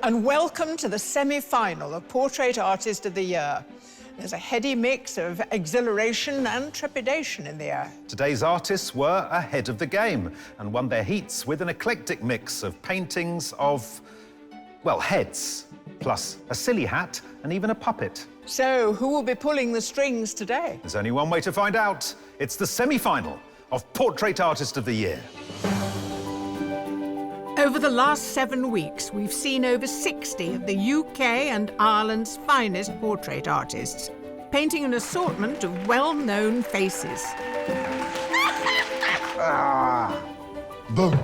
And welcome to the semi-final of Portrait Artist of the Year. There's a heady mix of exhilaration and trepidation in the air. Today's artists were ahead of the game and won their heats with an eclectic mix of paintings of, well, heads, plus a silly hat and even a puppet. So, who will be pulling the strings today? There's only one way to find out. It's the semi-final of Portrait Artist of the Year. Over the last 7 weeks, we've seen over 60 of the UK and Ireland's finest portrait artists, painting an assortment of well-known faces. Boom.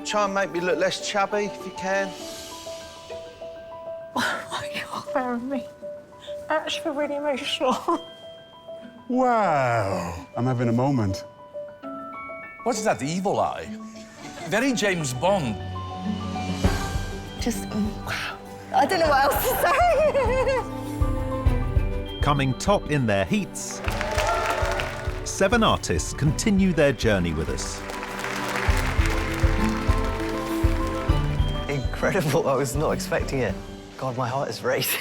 Try and make me look less chubby if you can. Oh, you're bearing me. Actually really emotional. Wow. I'm having a moment. What is that, the evil eye? Very James Bond. Just, wow. I don't know what else to say. Coming top in their heats, 7 artists continue their journey with us. Incredible, I was not expecting it. God, my heart is racing.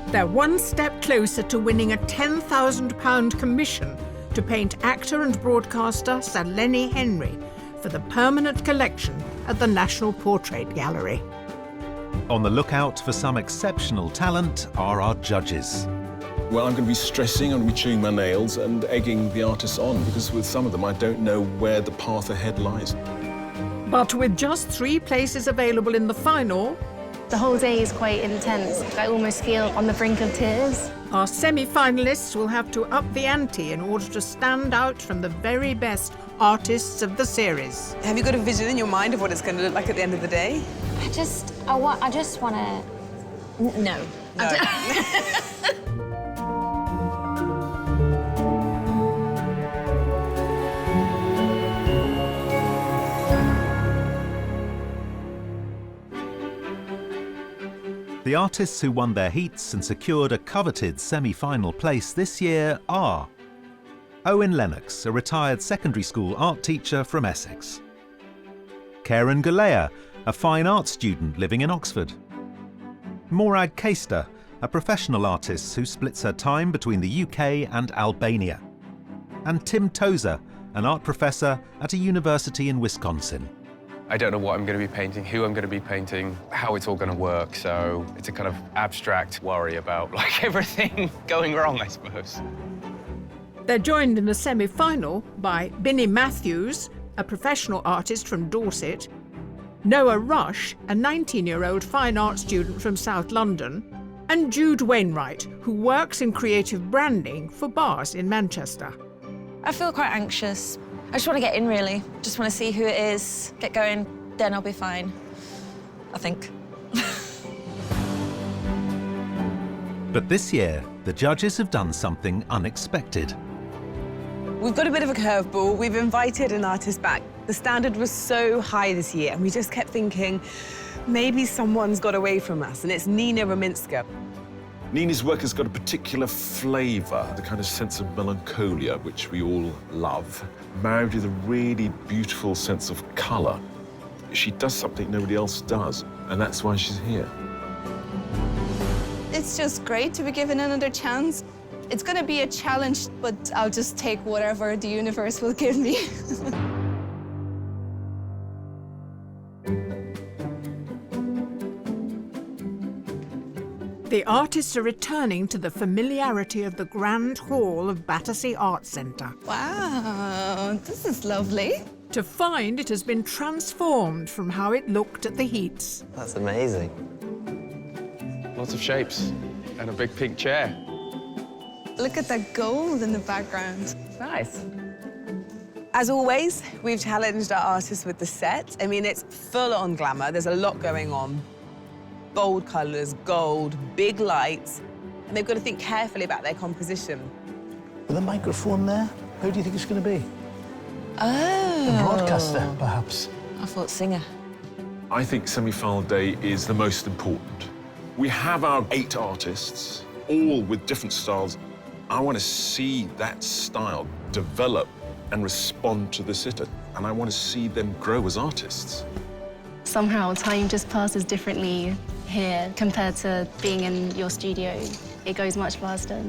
They're one step closer to winning a £10,000 commission to paint actor and broadcaster Sir Lenny Henry for the permanent collection at the National Portrait Gallery. On the lookout for some exceptional talent are our judges. Well, I'm going to be stressing, I'm going to be chewing my nails and egging the artists on, because with some of them I don't know where the path ahead lies. But with just 3 places available in the final, The whole day is quite intense. I almost feel on the brink of tears. our semi-finalists will have to up the ante in order to stand out from the very best artists of the series. Have you got a vision in your mind of what it's going to look like at the end of the day? I just want to... No. The artists who won their heats and secured a coveted semi-final place this year are Owen Lennox, a retired secondary school art teacher from Essex. Gala, a fine art student living in Oxford. Morag, a professional artist who splits her time between the UK and Albania. And Tim Tozer, an art professor at a university in Wisconsin. I don't know what I'm going to be painting, who I'm going to be painting, how it's all going to work, so it's a kind of abstract worry about, like, everything going wrong, I suppose. They're joined in the semi-final by Binny Matthews, a professional artist from Dorset, Noah Rush, a 19-year-old fine art student from South London, and Jude Wainwright, who works in creative branding for bars in Manchester. I feel quite anxious. I just want to get in, really. Just want to see who it is, get going, then I'll be fine. I think. But this year, the judges have done something unexpected. We've got a bit of a curveball. We've invited an artist back. The standard was so high this year, and we just kept thinking, maybe someone's got away from us, and it's Nina Raminska. Nina's work has got a particular flavour, the kind of sense of melancholia, which we all love, married with a really beautiful sense of colour. She does something nobody else does, and that's why she's here. It's just great to be given another chance. It's going to be a challenge, but I'll just take whatever the universe will give me. The artists are returning to the familiarity of the Grand Hall of Battersea Arts Centre. Wow, this is lovely. To find it has been transformed from how it looked at the heats. That's amazing. Lots of shapes and a big pink chair. Look at that gold in the background. Nice. As always, we've challenged our artists with the set. I mean, it's full-on glamour. There's a lot going on. Bold colours, gold, big lights, and they've got to think carefully about their composition. With a microphone there, who do you think it's going to be? Oh. A broadcaster, perhaps? I thought singer. I think semi-final day is the most important. We have our 8 artists, all with different styles. I want to see that style develop and respond to the sitter, and I want to see them grow as artists. Somehow time just passes differently here compared to being in your studio. It goes much faster.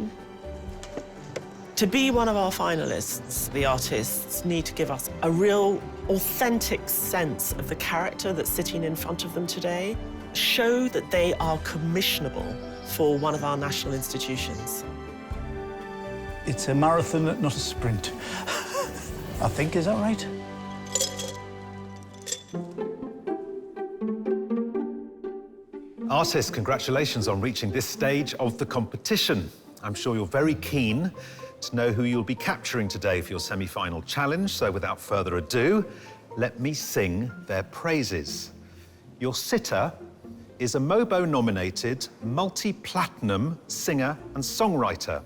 To be one of our finalists, the artists need to give us a real authentic sense of the character that's sitting in front of them today. Show that they are commissionable for one of our national institutions. It's a marathon, not a sprint. I think, is that right? Artists, congratulations on reaching this stage of the competition. I'm sure you're very keen to know who you'll be capturing today for your semi-final challenge, so without further ado, let me sing their praises. Your sitter is a Mobo-nominated, multi-platinum singer and songwriter.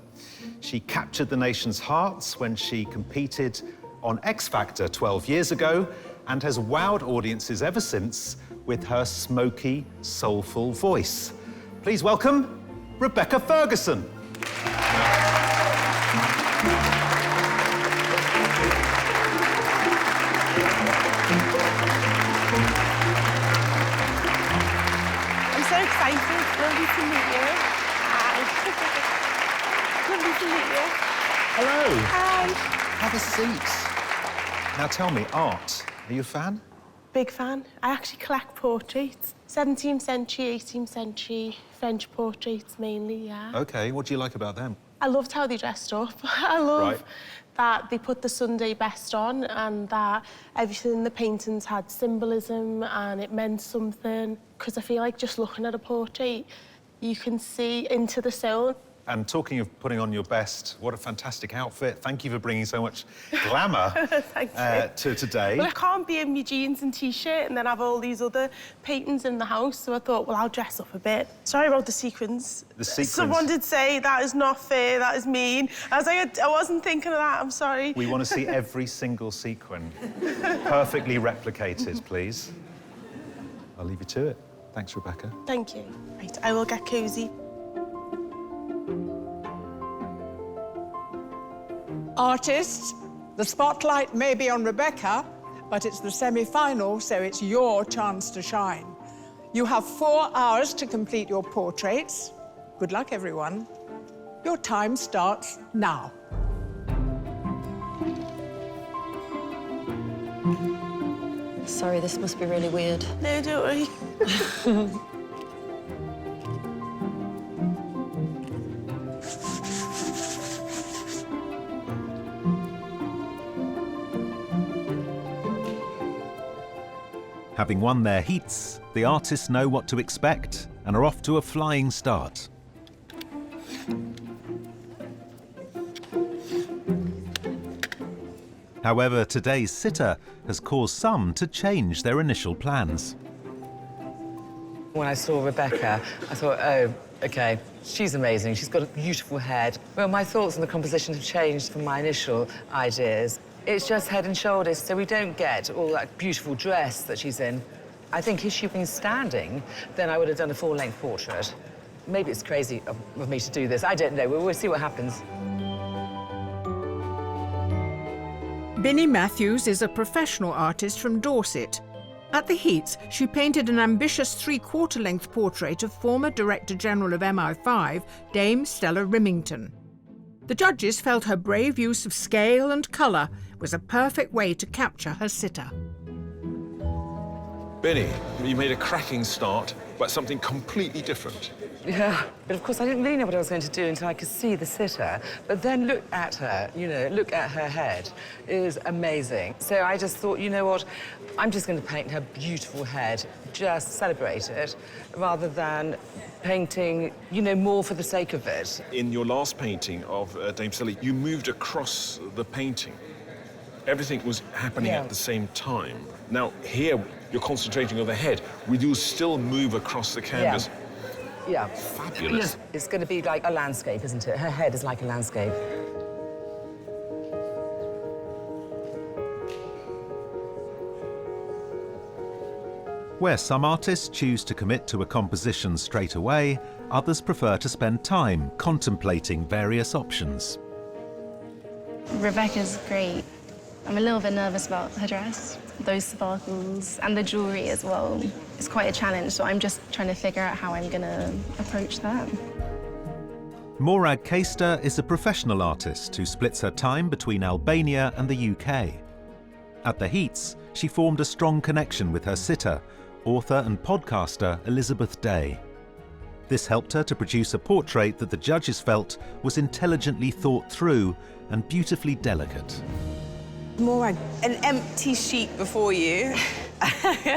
She captured the nation's hearts when she competed on X Factor 12 years ago and has wowed audiences ever since with her smoky, soulful voice. Please welcome Rebecca Ferguson. I'm so excited. Lovely to meet you. Hi. Lovely to meet you. Hello. Hi. Have a seat. Now tell me, art, are you a fan? Big fan. I actually collect portraits. 17th century, 18th century, French portraits mainly, yeah. OK, what do you like about them? I loved how they dressed up. I love that they put the Sunday best on and that everything in the paintings had symbolism and it meant something. Because I feel like just looking at a portrait, you can see into the soul. And talking of putting on your best, what a fantastic outfit. Thank you for bringing so much glamour to today. Well, I can't be in my jeans and T-shirt and then have all these other paintings in the house, so I thought, well, I'll dress up a bit. Sorry about the sequins. The sequins. Someone did say, that is not fair, that is mean. I was like, I wasn't thinking of that, I'm sorry. We want to see every single sequin perfectly replicated, please. I'll leave you to it. Thanks, Rebecca. Thank you. Right, I will get cosy. Artists, the spotlight may be on Rebecca, but it's the semi-final, so it's your chance to shine. You have 4 hours to complete your portraits. Good luck, everyone. Your time starts now. Sorry, this must be really weird. No, don't worry. Having won their heats, the artists know what to expect and are off to a flying start. However, today's sitter has caused some to change their initial plans. When I saw Rebecca, I thought, oh, OK, she's amazing. She's got a beautiful head. Well, my thoughts on the composition have changed from my initial ideas. It's just head and shoulders, so we don't get all that beautiful dress that she's in. I think if she'd been standing, then I would have done a full-length portrait. Maybe it's crazy of me to do this. I don't know. We'll see what happens. Binny Matthews is a professional artist from Dorset. At the Heats, she painted an ambitious 3/4-length portrait of former Director-General of MI5, Dame Stella Rimington. The judges felt her brave use of scale and colour was a perfect way to capture her sitter. Binny, you made a cracking start, but something completely different. Yeah, but of course I didn't really know what I was going to do until I could see the sitter. But then look at her, you know, look at her head. It is amazing. So I just thought, you know what, I'm just going to paint her beautiful head, just celebrate it, rather than painting, you know, more for the sake of it. In your last painting of Dame Stella, you moved across the painting. Everything was happening at the same time. Now, here, you're concentrating on the head. Will you still move across the canvas? Yeah. Fabulous. It's going to be like a landscape, isn't it? Her head is like a landscape. Where some artists choose to commit to a composition straight away, others prefer to spend time contemplating various options. Rebecca's great. I'm a little bit nervous about her dress, those sparkles, and the jewellery as well. It's quite a challenge, so I'm just trying to figure out how I'm going to approach that. Morag is a professional artist who splits her time between Albania and the UK. At the Heats, she formed a strong connection with her sitter, author and podcaster Elizabeth Day. This helped her to produce a portrait that the judges felt was intelligently thought through and beautifully delicate. Morag, an empty sheet before you.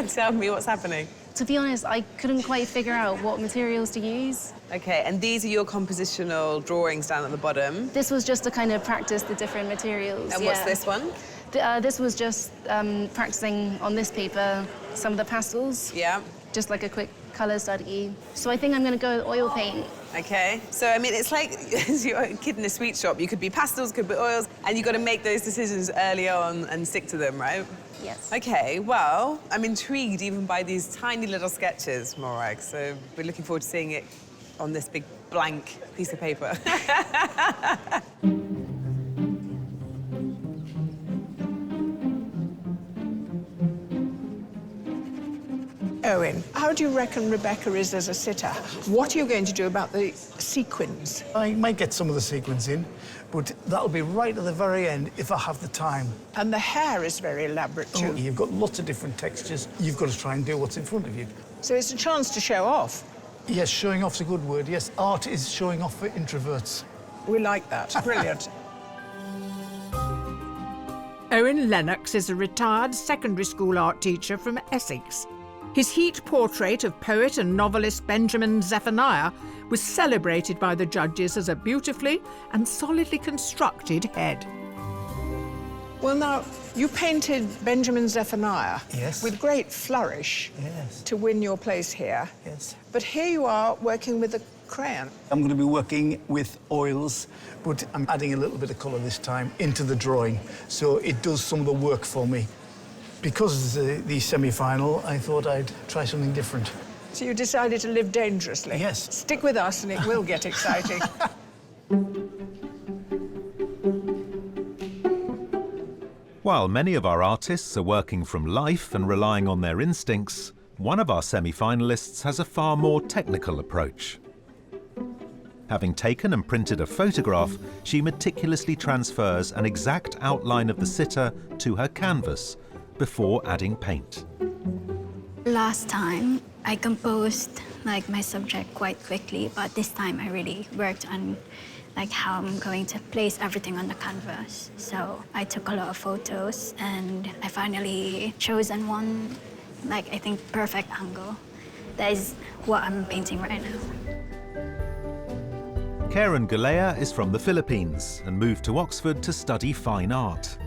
Tell me what's happening. To be honest, I couldn't quite figure out what materials to use. OK, and these are your compositional drawings down at the bottom. This was just to kind of practice the different materials. And what's this one? This was just practicing on this paper some of the pastels. Yeah. Just like a quick colour study. So I think I'm going to go with oil paint. OK, so I mean, it's like as you're a kid in a sweet shop. You could be pastels, could be oils, and you've got to make those decisions early on and stick to them, right? Yes. OK, well, I'm intrigued even by these tiny little sketches, Morag, so we're looking forward to seeing it on this big blank piece of paper. Owen, how do you reckon Rebecca is as a sitter? What are you going to do about the sequins? I might get some of the sequins in, but that'll be right at the very end if I have the time. And the hair is very elaborate too. Oh, you've got lots of different textures. You've got to try and do what's in front of you. So it's a chance to show off. Yes, showing off's a good word. Yes, art is showing off for introverts. We like that. Brilliant. Owen Lennox is a retired secondary school art teacher from Essex. His Heat portrait of poet and novelist Benjamin Zephaniah was celebrated by the judges as a beautifully and solidly constructed head. Well, now, you painted Benjamin Zephaniah with great flourish to win your place here. Yes. But here you are working with a crayon. I'm going to be working with oils, but I'm adding a little bit of colour this time into the drawing, so it does some of the work for me. Because it's the semi-final, I thought I'd try something different. So you decided to live dangerously? Yes. Stick with us and it will get exciting. While many of our artists are working from life and relying on their instincts, one of our semi-finalists has a far more technical approach. Having taken and printed a photograph, she meticulously transfers an exact outline of the sitter to her canvas before adding paint. Last time, I composed my subject quite quickly, but this time I really worked on how I'm going to place everything on the canvas. So I took a lot of photos and I finally chosen one, I think, perfect angle. That is what I'm painting right now. Gala is from the Philippines and moved to Oxford to study fine art.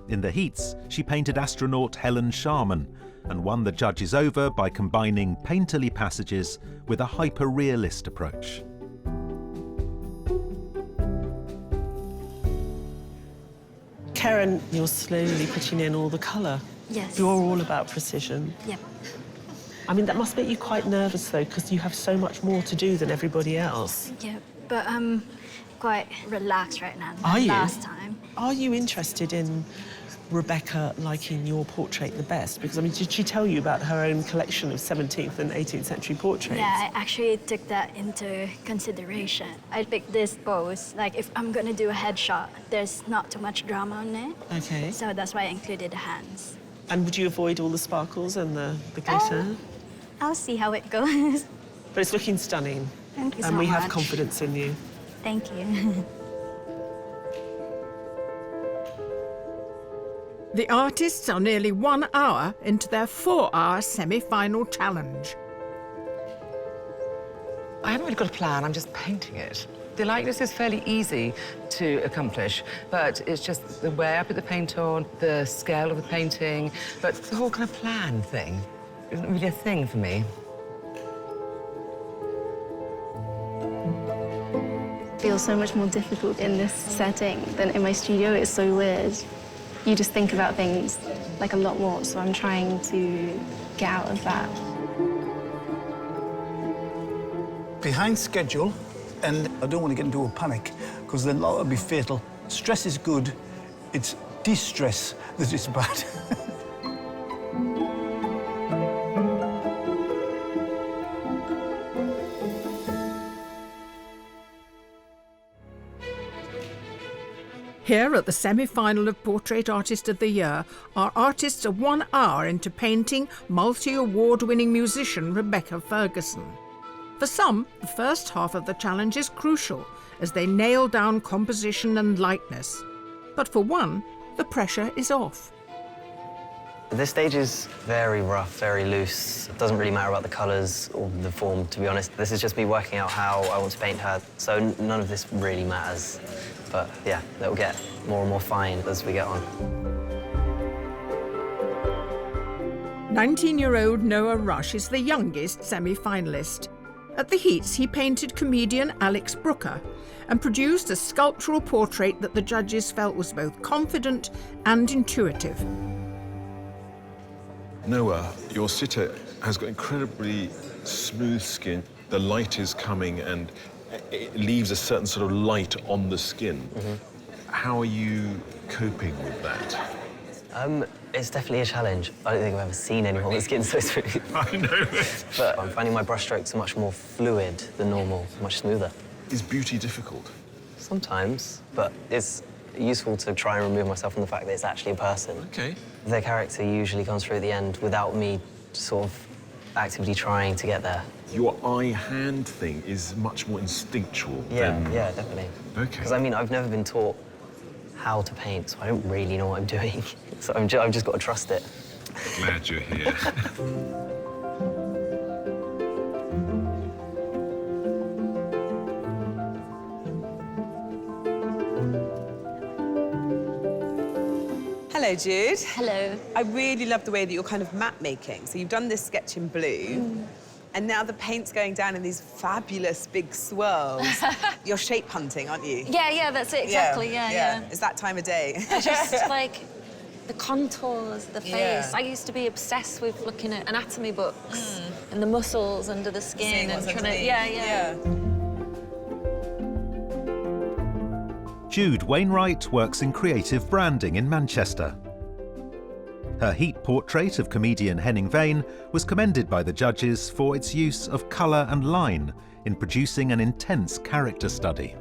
In the Heats, she painted astronaut Helen Sharman and won the judges over by combining painterly passages with a hyper-realist approach. Karen, you're slowly putting in all the colour. Yes. You're all about precision. Yep. I mean, that must make you quite nervous, though, because you have so much more to do than everybody else. Yeah, but I'm quite relaxed right now. Are you? Last time. Are you interested in Rebecca liking your portrait the best? Because, I mean, did she tell you about her own collection of 17th and 18th century portraits? Yeah, I actually took that into consideration. I picked this pose. If I'm gonna do a headshot, there's not too much drama on it. Okay. So that's why I included the hands. And would you avoid all the sparkles and the glitter? I'll see how it goes. But it's looking stunning. Thank you so much. And we have much. confidence in you. Thank you. The artists are nearly 1 hour into their 4-hour semi-final challenge. I haven't really got a plan, I'm just painting it. The likeness is fairly easy to accomplish, but it's just the way I put the paint on, the scale of the painting, but the whole kind of plan thing isn't really a thing for me. It feels so much more difficult in this setting than in my studio. It's so weird. You just think about things a lot more, so I'm trying to get out of that. Behind schedule, and I don't want to get into a panic, because then that would be fatal. Stress is good, It's distress that is bad. Here at the semi-final of Portrait Artist of the Year are artists of 1 hour into painting multi-award-winning musician Rebecca Ferguson. For some, the first half of the challenge is crucial as they nail down composition and lightness. But for one, the pressure is off. This stage is very rough, very loose. It doesn't really matter about the colours or the form, to be honest. This is just me working out how I want to paint her, so none of this really matters. But yeah, it'll get more and more fine as we get on. 19-year-old Noah Rush is the youngest semi-finalist. At the heats, he painted comedian Alex Brooker and produced a sculptural portrait that the judges felt was both confident and intuitive. Noah, your sitter has got incredibly smooth skin. The light is coming and it leaves a certain sort of light on the skin. How are you coping with that? It's definitely a challenge. I don't think I've ever seen anyone with skin so smooth. I know. But I'm finding my brushstrokes are much more fluid than normal, much smoother. Is beauty difficult? Sometimes, but it's useful to try and remove myself from the fact that it's actually a person. Okay. Their character usually comes through at the end without me sort of actively trying to get there. Your eye-hand thing is much more instinctual than... Yeah, definitely. Okay. Because, I mean, I've never been taught how to paint, so I don't really know what I'm doing. So I've just got to trust it. Glad you're here. Hello, Jude. Hello. I really love the way that you're kind of map making. So you've done this sketch in blue, and now the paint's going down in these fabulous big swirls. You're shape hunting, aren't you? Yeah, that's it, exactly, yeah. It's that time of day. I just, like, the contours, the face. Yeah. I used to be obsessed with looking at anatomy books and the muscles under the skin Seeing and what's trying to... underneath. Yeah. Jude Wainwright works in creative branding in Manchester. Her heat portrait of comedian Henning Vane was commended by the judges for its use of colour and line in producing an intense character study.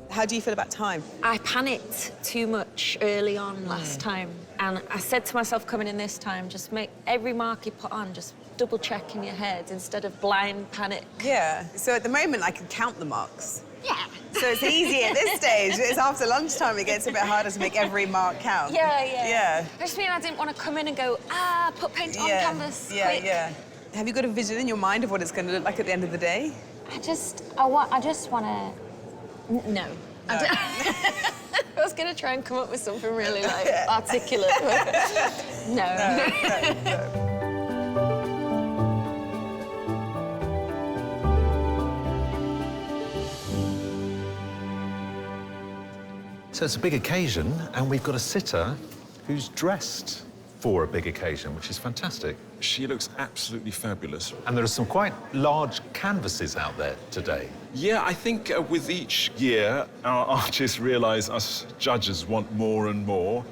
How do you feel about time? I panicked too much early on last time, and I said to myself coming in this time, just make every mark you put on, just double check in your head instead of blind panic. Yeah, so at the moment I can count the marks. Yeah. So it's easy at this stage. It's after lunchtime it gets a bit harder to make every mark count. Yeah. I just mean I didn't want to come in and go, put paint on canvas, quick. Have you got a vision in your mind of what it's going to look like at the end of the day? I just want to... No. I was going to try and come up with something really, like, articulate, but no. So it's a big occasion, and we've got a sitter who's dressed for a big occasion, which is fantastic. She looks absolutely fabulous. And there are some quite large canvases out there today. Yeah, I think with each year, our artists realise us judges want more and more.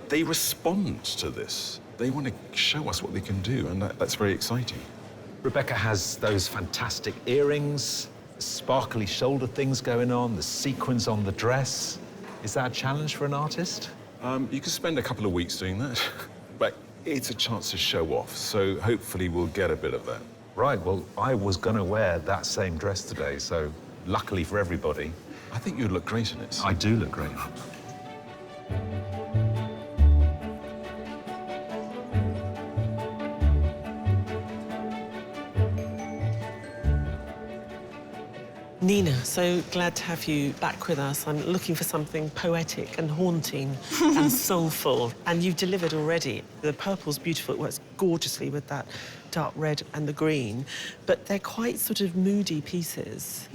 They respond to this. They want to show us what they can do, and that's very exciting. Rebecca has those fantastic earrings, sparkly shoulder things going on, the sequins on the dress. Is that a challenge for an artist? You could spend a couple of weeks doing that, but it's a chance to show off, so hopefully we'll get a bit of that. Right, well, I was going to wear that same dress today, so luckily for everybody. I think you'd look great in it. I do look great. Nina, so glad to have you back with us. I'm looking for something poetic and haunting and soulful, and you've delivered already. The purple's beautiful, it works gorgeously with that dark red and the green, but they're quite sort of moody pieces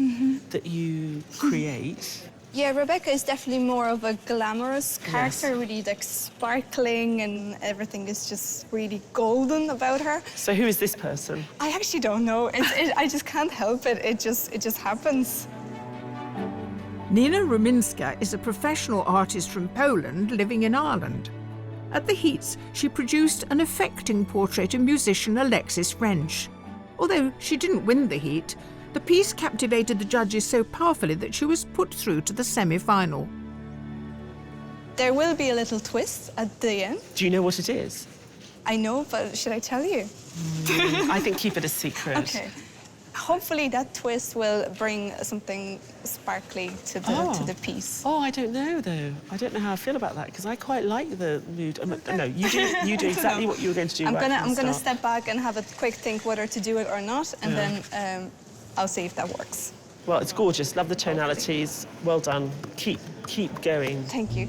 that you create. Yeah, Rebecca is definitely more of a glamorous character, really like sparkling, and everything is just really golden about her. So who is this person? I actually don't know. I just can't help it. It just happens. Nina Ruminska is a professional artist from Poland living in Ireland. At the Heats, she produced an affecting portrait of musician Alexis French. Although she didn't win the Heat, the piece captivated the judges so powerfully that she was put through to the semi-final. There will be a little twist at the end. Do you know what it is? I know, but should I tell you? I think keep it a secret. Okay. Hopefully that twist will bring something sparkly to the piece. Oh, I don't know, though. I don't know how I feel about that, because I quite like the mood. No, you do exactly what you were going to do. I'm gonna step back and have a quick think whether to do it or not, and then I'll see if that works. Well, it's gorgeous. Love the tonalities. Well done. Keep going. Thank you.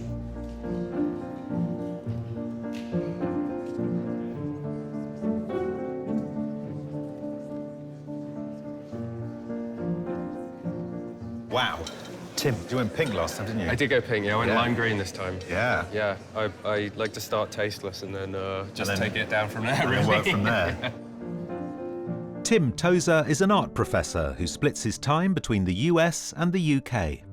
Wow. Tim, you went pink last time, didn't you? I did go pink, yeah. I went lime green this time. Yeah. Yeah, I like to start tasteless and then just take it down from there, And really. work from there. Tim Tozer is an art professor who splits his time between the US and the UK.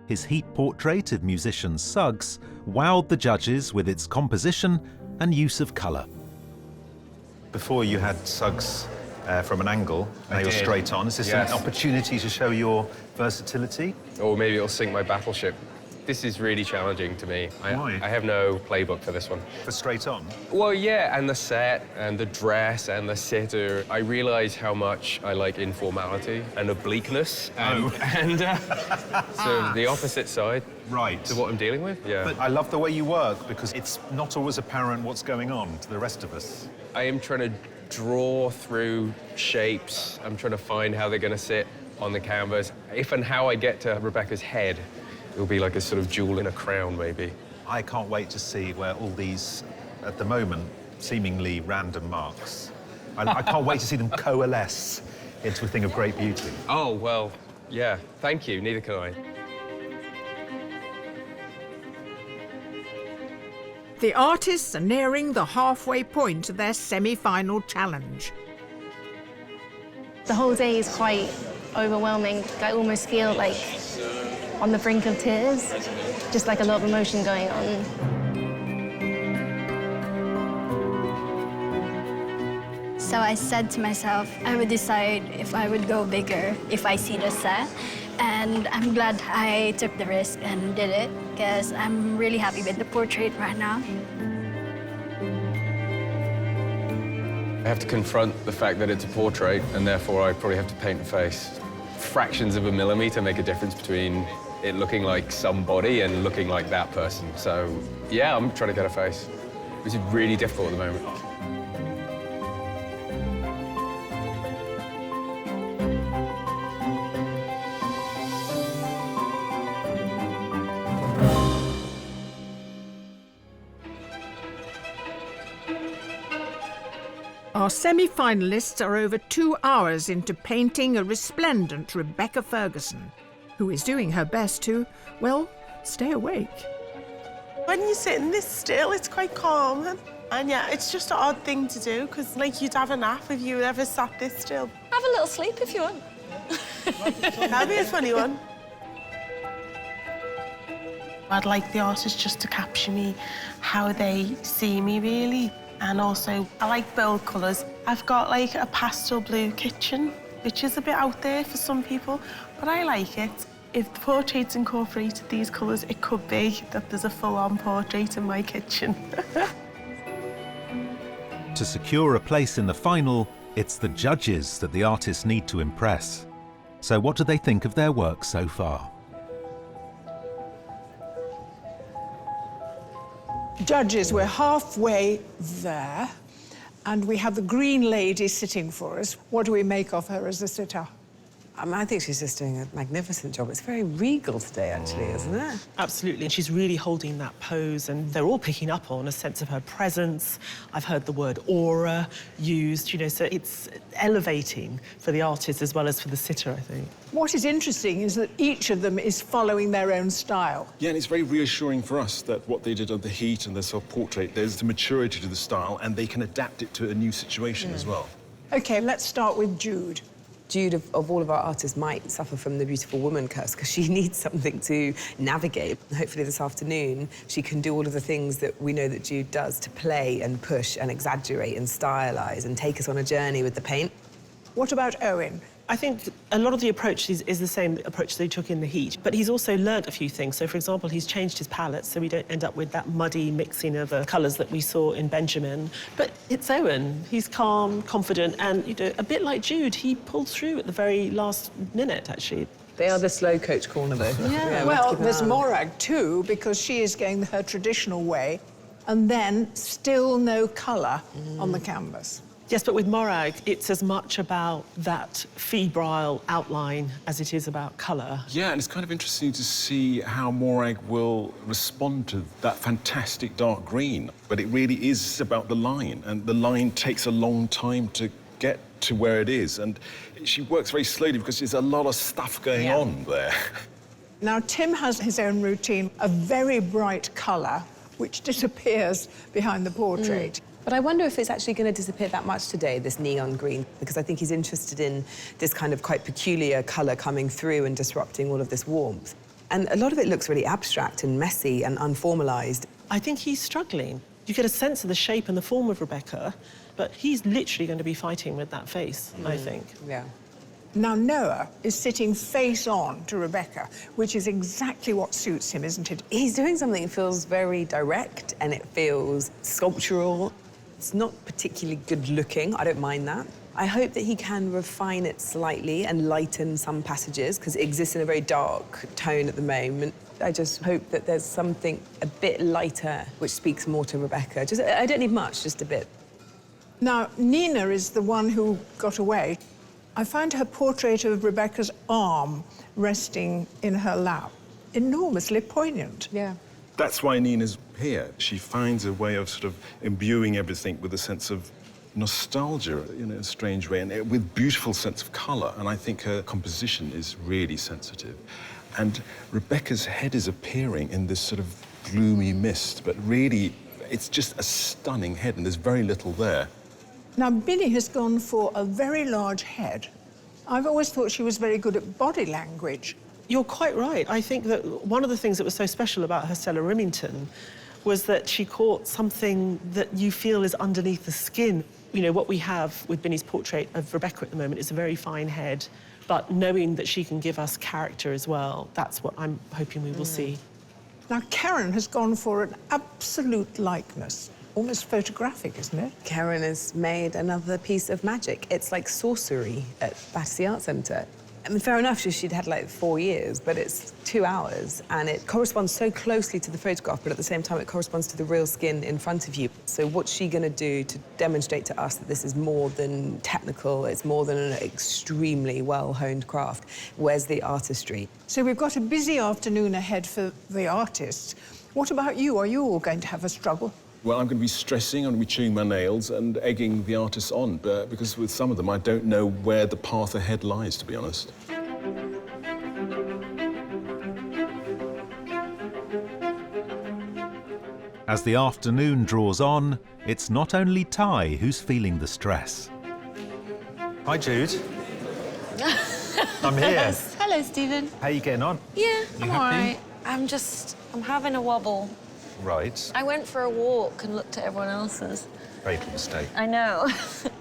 His Heat portrait of musician Suggs wowed the judges with its composition and use of colour. Before you had Suggs from an angle, now you're straight on. Is this an opportunity to show your versatility? Or maybe it'll sink my battleship. This is really challenging to me. Why? I have no playbook for this one. For straight on? Well, yeah, and the set, and the dress, and the sitter. I realise how much I like informality and obliqueness. And so the opposite side to what I'm dealing with. Yeah. But I love the way you work, because it's not always apparent what's going on to the rest of us. I am trying to draw through shapes. I'm trying to find how they're going to sit on the canvas. If and how I get to Rebecca's head, it'll be like a sort of jewel in a crown, maybe. I can't wait to see where all these, at the moment, seemingly random marks, I can't wait to see them coalesce into a thing of great beauty. Oh, well, yeah, thank you, neither can I. The artists are nearing the halfway point of their semi-final challenge. The whole day is quite overwhelming. I almost feel like on the brink of tears, just like a lot of emotion going on. So I said to myself, I would decide if I would go bigger if I see the set. And I'm glad I took the risk and did it, because I'm really happy with the portrait right now. I have to confront the fact that it's a portrait, and therefore I probably have to paint a face. Fractions of a millimetre make a difference between it looking like somebody and looking like that person. So, yeah, I'm trying to get a face, which is really difficult at the moment. Our semi-finalists are over 2 hours into painting a resplendent Rebecca Ferguson, who is doing her best to, well, stay awake. When you're sitting this still, it's quite calming. And yeah, it's just an odd thing to do, because like you'd have a nap if you ever sat this still. Have a little sleep if you want. That'd be a funny one. I'd like the artist just to capture me, how they see me, really. And also, I like bold colours. I've got like a pastel blue kitchen, which is a bit out there for some people, but I like it. If the portraits incorporated these colours, it could be that there's a full-on portrait in my kitchen. To secure a place in the final, it's the judges that the artists need to impress. So what do they think of their work so far? Judges, we're halfway there, and we have the green lady sitting for us. What do we make of her as a sitter? I think she's just doing a magnificent job. It's very regal today, actually, isn't it? Absolutely, and she's really holding that pose, and they're all picking up on a sense of her presence. I've heard the word aura used, you know, so it's elevating for the artist as well as for the sitter, I think. What is interesting is that each of them is following their own style. Yeah, and it's very reassuring for us that what they did on the Heat and the self-portrait, there's the maturity to the style, and they can adapt it to a new situation as well. OK, let's start with Jude. Jude, of all of our artists, might suffer from the beautiful woman curse because she needs something to navigate. Hopefully this afternoon she can do all of the things that we know that Jude does to play and push and exaggerate and stylize and take us on a journey with the paint. What about Owen? I think a lot of the approach is the same approach that he took in The Heat, but he's also learnt a few things. So, for example, he's changed his palette so we don't end up with that muddy mixing of the colours that we saw in Benjamin. But it's Owen. He's calm, confident, and, you know, a bit like Jude, he pulled through at the very last minute, actually. They are the slow coach corner, though. Yeah, well, there's Morag, too, because she is going her traditional way, and then still no colour on the canvas. Yes, but with Morag, it's as much about that febrile outline as it is about colour. Yeah, and it's kind of interesting to see how Morag will respond to that fantastic dark green. But it really is about the line, and the line takes a long time to get to where it is. And she works very slowly because there's a lot of stuff going on there. Now, Tim has his own routine, a very bright colour, which disappears behind the portrait. But I wonder if it's actually going to disappear that much today, this neon green, because I think he's interested in this kind of quite peculiar colour coming through and disrupting all of this warmth. And a lot of it looks really abstract and messy and unformalised. I think he's struggling. You get a sense of the shape and the form of Rebecca, but he's literally going to be fighting with that face, I think. Yeah. Now, Noah is sitting face on to Rebecca, which is exactly what suits him, isn't it? He's doing something that feels very direct and it feels sculptural. It's not particularly good-looking, I don't mind that. I hope that he can refine it slightly and lighten some passages, because it exists in a very dark tone at the moment. I just hope that there's something a bit lighter which speaks more to Rebecca. I don't need much, just a bit. Now, Nina is the one who got away. I find her portrait of Rebecca's arm resting in her lap enormously poignant. Yeah. That's why Nina's here. She finds a way of sort of imbuing everything with a sense of nostalgia, in a strange way, and with beautiful sense of colour. And I think her composition is really sensitive. And Rebecca's head is appearing in this sort of gloomy mist, but really, it's just a stunning head, and there's very little there. Now, Billy has gone for a very large head. I've always thought she was very good at body language. You're quite right. I think that one of the things that was so special about her Stella Remington was that she caught something that you feel is underneath the skin. You know, what we have with Binny's portrait of Rebecca at the moment is a very fine head, but knowing that she can give us character as well, that's what I'm hoping we will see. Now, Karen has gone for an absolute likeness. Almost photographic, isn't it? Karen has made another piece of magic. It's like sorcery at Banijay Arts Centre. I mean, fair enough, she'd had like 4 years, but it's 2 hours, and it corresponds so closely to the photograph, but at the same time, it corresponds to the real skin in front of you. So what's she going to do to demonstrate to us that this is more than technical, it's more than an extremely well-honed craft? Where's the artistry? So we've got a busy afternoon ahead for the artists. What about you? Are you all going to have a struggle? Well, I'm going to be stressing, I'm going to be chewing my nails and egging the artists on, but because with some of them, I don't know where the path ahead lies, to be honest. As the afternoon draws on, it's not only Ty who's feeling the stress. Hi, Jude. I'm here. Hello, Stephen. How are you getting on? Yeah, I'm all happy? right. I'm having a wobble. Right. I went for a walk and looked at everyone else's. Fatal mistake. I know.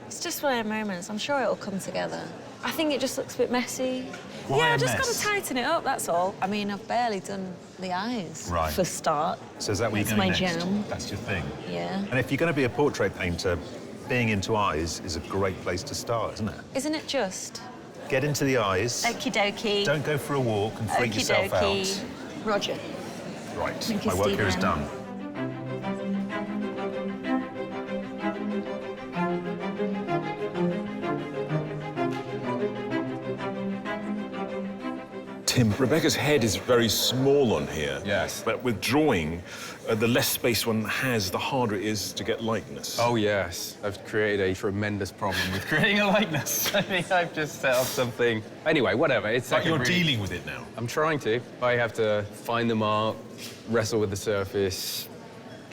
It's just one of the moments. I'm sure it'll come together. I think it just looks a bit messy. Why yeah, a I've just got mess? to tighten it up, that's all. I mean, I've barely done the eyes Right. for start. So is that where That's you're going my next? jam. That's your thing? Yeah. And if you're going to be a portrait painter, being into eyes is a great place to start, isn't it? Isn't it just? Get into the eyes. Okie dokie. Don't go for a walk and freak Okie yourself dokie. out. Roger. Right. Thank you, My work here is Stephen. done. Tim, Rebecca's head is very small on here. Yes. But with drawing, the less space one has, the harder it is to get likeness. Oh, yes. I've created a tremendous problem with creating a likeness. I mean, I've just set up something. Anyway, whatever. It's But like you're dealing with it now. I'm trying to. I have to find the mark, wrestle with the surface,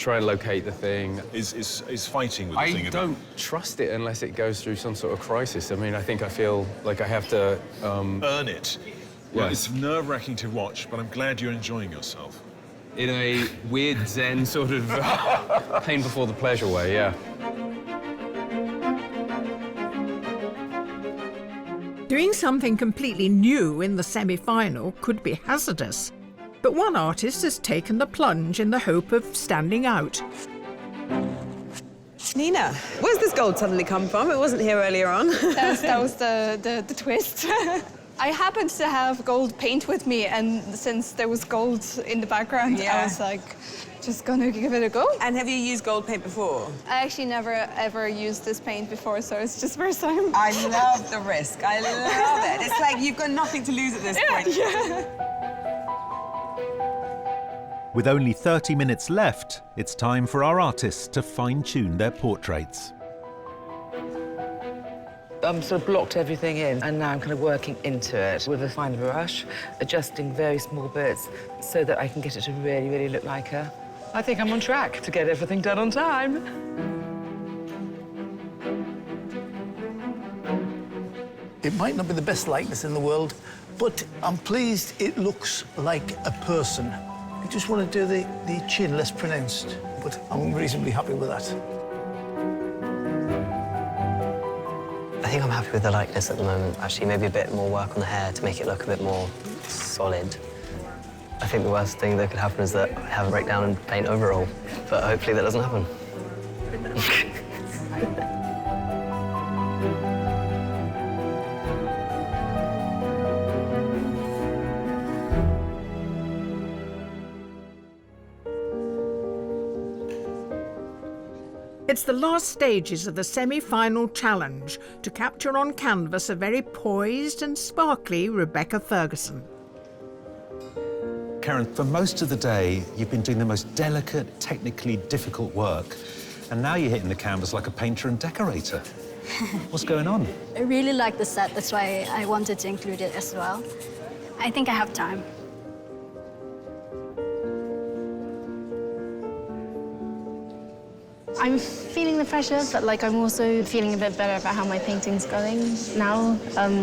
try and locate the thing. Is fighting with the thing. I don't trust it unless it goes through some sort of crisis. I mean, I think I feel like I have to... earn it. Well, Yeah. it's nerve-wracking to watch, but I'm glad you're enjoying yourself. In a weird Zen sort of pain before the pleasure way, yeah. Doing something completely new in the semi-final could be hazardous, but one artist has taken the plunge in the hope of standing out. Nina, where's this gold suddenly come from? It wasn't here earlier on. That was the twist. I happened to have gold paint with me, and since there was gold in the background, I was like, just gonna give it a go. And have you used gold paint before? I actually never ever used this paint before, so it's just first time. I love the risk. I love it. It's like you've got nothing to lose at this point. Yeah. With only 30 minutes left, it's time for our artists to fine-tune their portraits. Sort of blocked everything in, and now I'm kind of working into it with a fine brush, adjusting very small bits so that I can get it to really, really look like her. I think I'm on track to get everything done on time. It might not be the best likeness in the world, but I'm pleased it looks like a person. I just want to do the chin less pronounced, but I'm reasonably happy with that. I think I'm happy with the likeness at the moment. Actually, maybe a bit more work on the hair to make it look a bit more solid. I think the worst thing that could happen is that I have a breakdown and paint overall, but hopefully that doesn't happen. It's the last stages of the semi-final challenge to capture on canvas a very poised and sparkly Rebecca Ferguson. Karen, for most of the day, you've been doing the most delicate, technically difficult work, and now you're hitting the canvas like a painter and decorator. What's going on? I really like the set, that's why I wanted to include it as well. I think I have time. I'm feeling the pressure, but like I'm also feeling a bit better about how my painting's going now,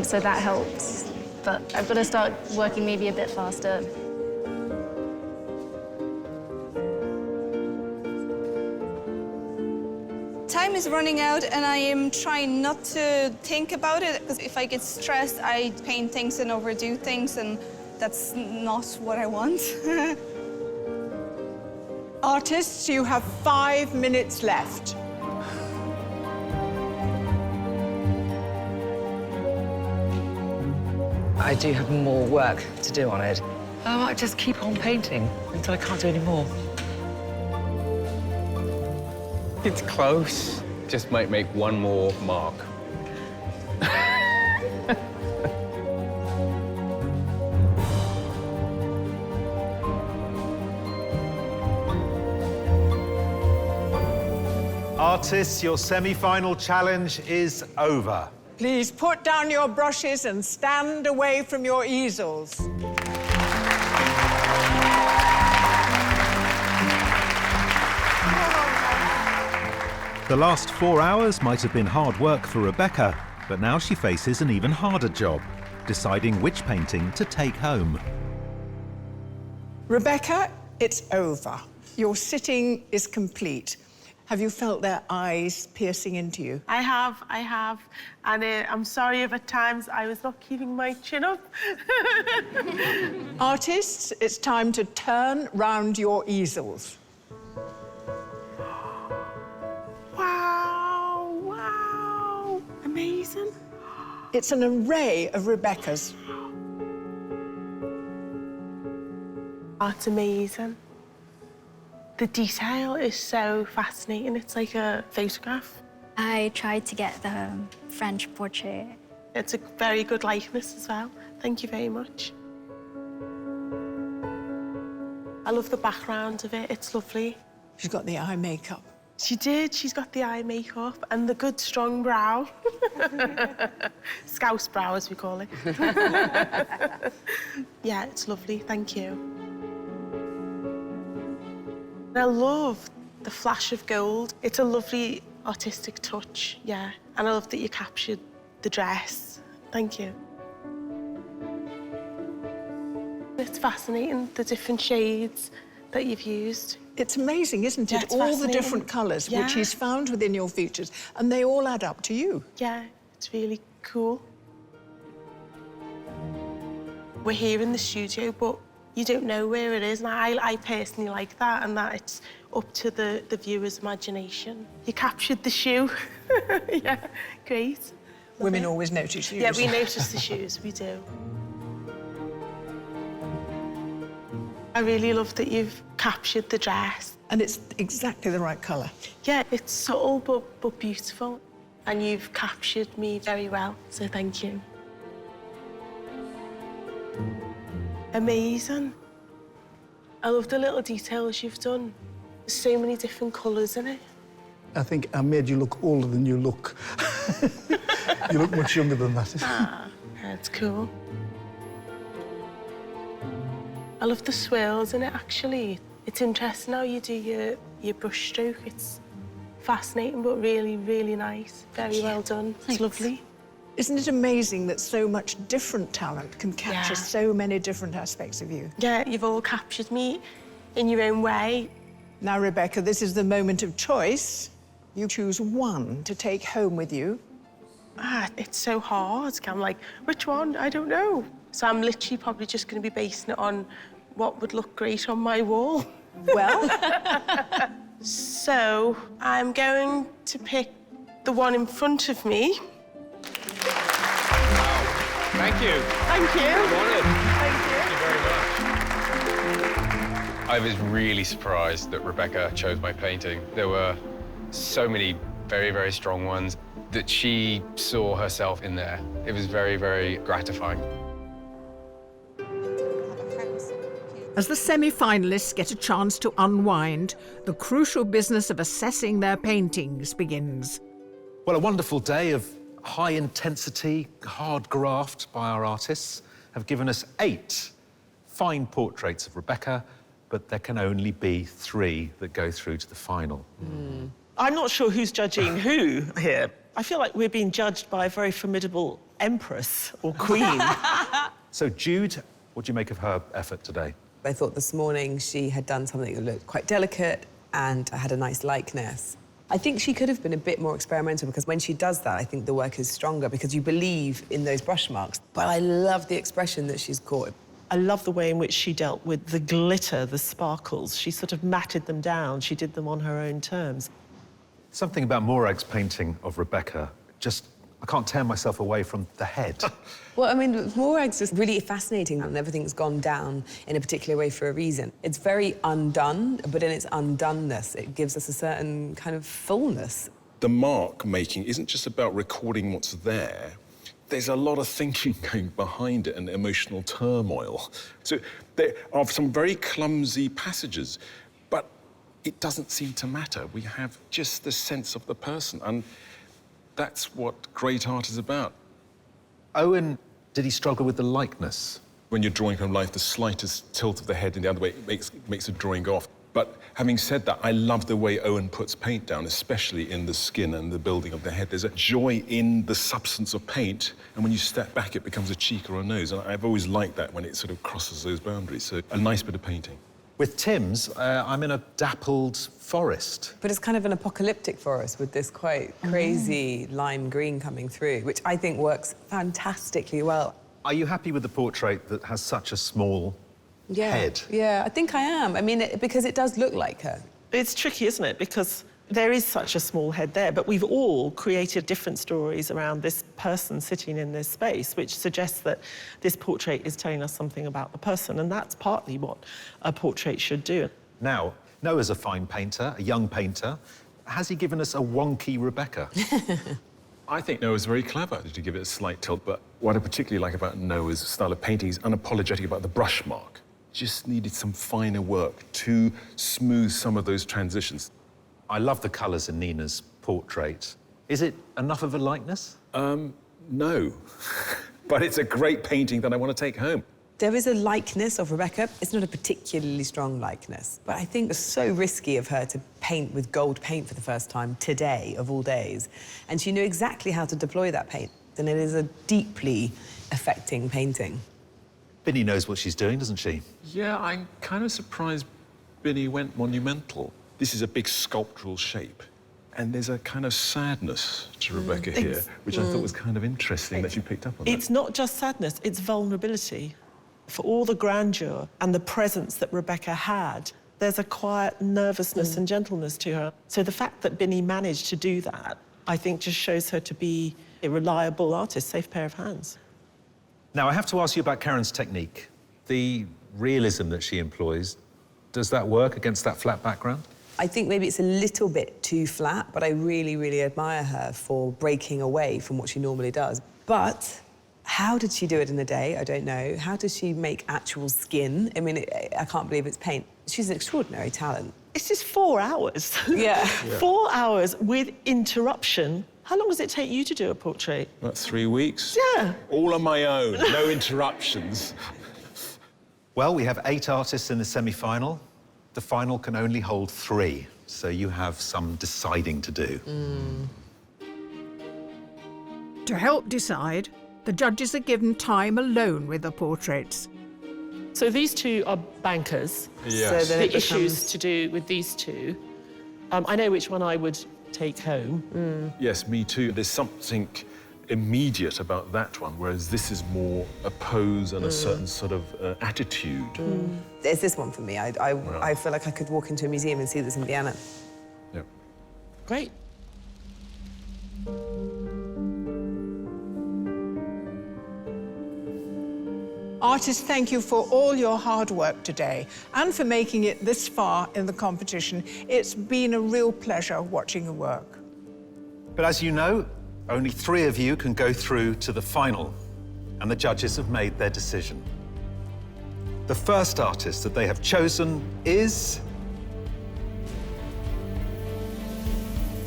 so that helps. But I've got to start working maybe a bit faster. Time is running out, and I am trying not to think about it, because if I get stressed, I paint things and overdo things, and that's not what I want. Artists, you have 5 minutes left. I do have more work to do on it. I might just keep on painting until I can't do any more. It's close. Just might make one more mark. Artists, your semi-final challenge is over. Please put down your brushes and stand away from your easels. The last 4 hours might have been hard work for Rebecca, but now she faces an even harder job, deciding which painting to take home. Rebecca, it's over. Your sitting is complete. Have you felt their eyes piercing into you? I have. And I'm sorry if at times I was not keeping my chin up. Artists, it's time to turn round your easels. Wow. Amazing. It's an array of Rebeccas. That's amazing. The detail is so fascinating. It's like a photograph. I tried to get the French portrait. It's a very good likeness as well. Thank you very much. I love the background of it. It's lovely. She's got the eye makeup. She did. She's got the eye makeup and the good, strong brow. Scouse brow, as we call it. Yeah, it's lovely. Thank you. I love the flash of gold. It's a lovely artistic touch, yeah. And I love that you captured the dress. Thank you. It's fascinating, the different shades that you've used. It's amazing, isn't Yeah, it? it's All the fascinating. different colours Yeah. which he's found within your features, and they all add up to you. Yeah, it's really cool. We're here in the studio, but you don't know where it is, and I personally like that, and that it's up to the viewer's imagination. You captured the shoe. Yeah, great. Women always notice shoes. Yeah, we notice the shoes, we do. I really love that you've captured the dress. And it's exactly the right colour. Yeah, it's subtle but beautiful. And you've captured me very well, so thank you. Amazing. I love the little details you've done. There's so many different colours in it. I think I made you look older than you look. You look much younger than that. Ah, that's cool. I love the swirls in it, actually. It's interesting how you do your brush stroke. It's fascinating, but really, really nice. Very well done. It's lovely. Isn't it amazing that so much different talent can capture so many different aspects of you? Yeah, you've all captured me in your own way. Now, Rebecca, this is the moment of choice. You choose one to take home with you. It's so hard. I'm like, which one? I don't know. So I'm literally probably just going to be basing it on what would look great on my wall. Well? So I'm going to pick the one in front of me. Thank you. Thank you. Honoured. Thank you. I was really surprised that Rebecca chose my painting. There were so many very, very strong ones that she saw herself in there. It was very, very gratifying. As the semi-finalists get a chance to unwind, the crucial business of assessing their paintings begins. Well, a wonderful day of high intensity, hard graft by our artists have given us 8 fine portraits of Rebecca, but there can only be 3 that go through to the final. I'm not sure who's judging who here. I feel like we're being judged by a very formidable empress or queen. So, Jude, what do you make of her effort today? I thought this morning she had done something that looked quite delicate and had a nice likeness. I think she could have been a bit more experimental, because when she does that, I think the work is stronger because you believe in those brush marks. But I love the expression that she's caught. I love the way in which she dealt with the glitter, the sparkles. She sort of matted them down. She did them on her own terms. Something about Morag's painting of Rebecca, I can't tear myself away from the head. Well, I mean, Morag's just really fascinating, and everything's gone down in a particular way for a reason. It's very undone, but in its undoneness, it gives us a certain kind of fullness. The mark making isn't just about recording what's there. There's a lot of thinking going behind it and emotional turmoil. So there are some very clumsy passages, but it doesn't seem to matter. We have just the sense of the person, and that's what great art is about. Owen, did he struggle with the likeness? When you're drawing from life, the slightest tilt of the head in the other way makes a drawing go off. But having said that, I love the way Owen puts paint down, especially in the skin and the building of the head. There's a joy in the substance of paint, and when you step back, it becomes a cheek or a nose. And I've always liked that when it sort of crosses those boundaries. So a nice bit of painting. With Tim's, I'm in a dappled forest. But it's kind of an apocalyptic forest with this quite crazy lime green coming through, which I think works fantastically well. Are you happy with the portrait that has such a small head? Yeah, I think I am. I mean, because it does look like her. It's tricky, isn't it? Because there is such a small head there, but we've all created different stories around this person sitting in this space, which suggests that this portrait is telling us something about the person, and that's partly what a portrait should do. Now, Noah's a fine painter, a young painter. Has he given us a wonky Rebecca? I think Noah's very clever to give it a slight tilt, but what I particularly like about Noah's style of painting is unapologetic about the brush mark. Just needed some finer work to smooth some of those transitions. I love the colours in Nina's portrait. Is it enough of a likeness? No. But it's a great painting that I want to take home. There is a likeness of Rebecca. It's not a particularly strong likeness, but I think it's so risky of her to paint with gold paint for the first time today, of all days. And she knew exactly how to deploy that paint. And it is a deeply affecting painting. Binny knows what she's doing, doesn't she? Yeah, I'm kind of surprised Binny went monumental. This is a big sculptural shape. And there's a kind of sadness to Rebecca here, which I thought was kind of interesting that you picked up on that. It's not just sadness, it's vulnerability. For all the grandeur and the presence that Rebecca had, there's a quiet nervousness and gentleness to her. So the fact that Binny managed to do that, I think just shows her to be a reliable artist, safe pair of hands. Now, I have to ask you about Karen's technique. The realism that she employs, does that work against that flat background? I think maybe it's a little bit too flat, but I really, really admire her for breaking away from what she normally does. But how did she do it in a day? I don't know. How does she make actual skin? I mean, I can't believe it's paint. She's an extraordinary talent. It's just 4 hours. Yeah. 4 hours with interruption. How long does it take you to do a portrait? About 3 weeks. Yeah. All on my own, no interruptions. Well, we have 8 artists in the semi-final. The final can only hold 3, so you have some deciding to do. To help decide, the judges are given time alone with the portraits. So these two are bankers. Yes. So the issues to do with these two. I know which one I would take home. Yes, me too. There's something immediate about that one, whereas this is more a pose and a certain sort of attitude. There's this one for me. I feel like I could walk into a museum and see this in Vienna. Yep. Great. Artists, thank you for all your hard work today and for making it this far in the competition. It's been a real pleasure watching your work. But as you know, only 3 of you can go through to the final, and the judges have made their decision. The first artist that they have chosen is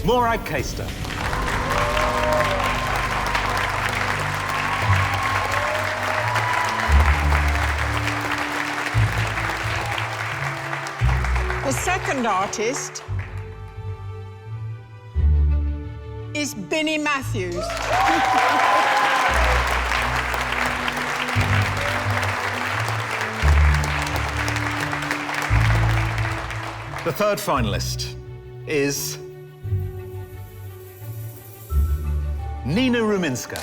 Morag Casta. The second artist is Binny Matthews. The third finalist is Nina Ruminska.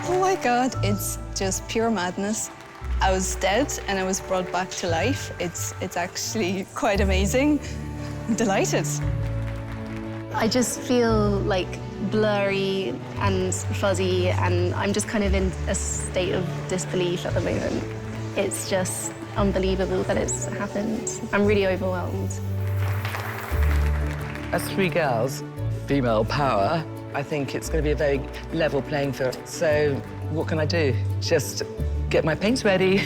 Oh my God, it's just pure madness. I was dead and I was brought back to life. It's actually quite amazing. I'm delighted. I just feel like blurry and fuzzy, and I'm just kind of in a state of disbelief at the moment. It's just unbelievable that it's happened. I'm really overwhelmed. As 3 girls, female power, I think it's going to be a very level playing field. So what can I do? Just get my paints ready.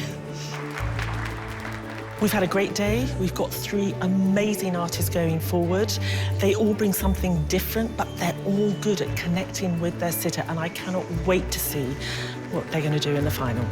We've had a great day. We've got 3 amazing artists going forward. They all bring something different, but they're all good at connecting with their sitter, and I cannot wait to see what they're going to do in the final.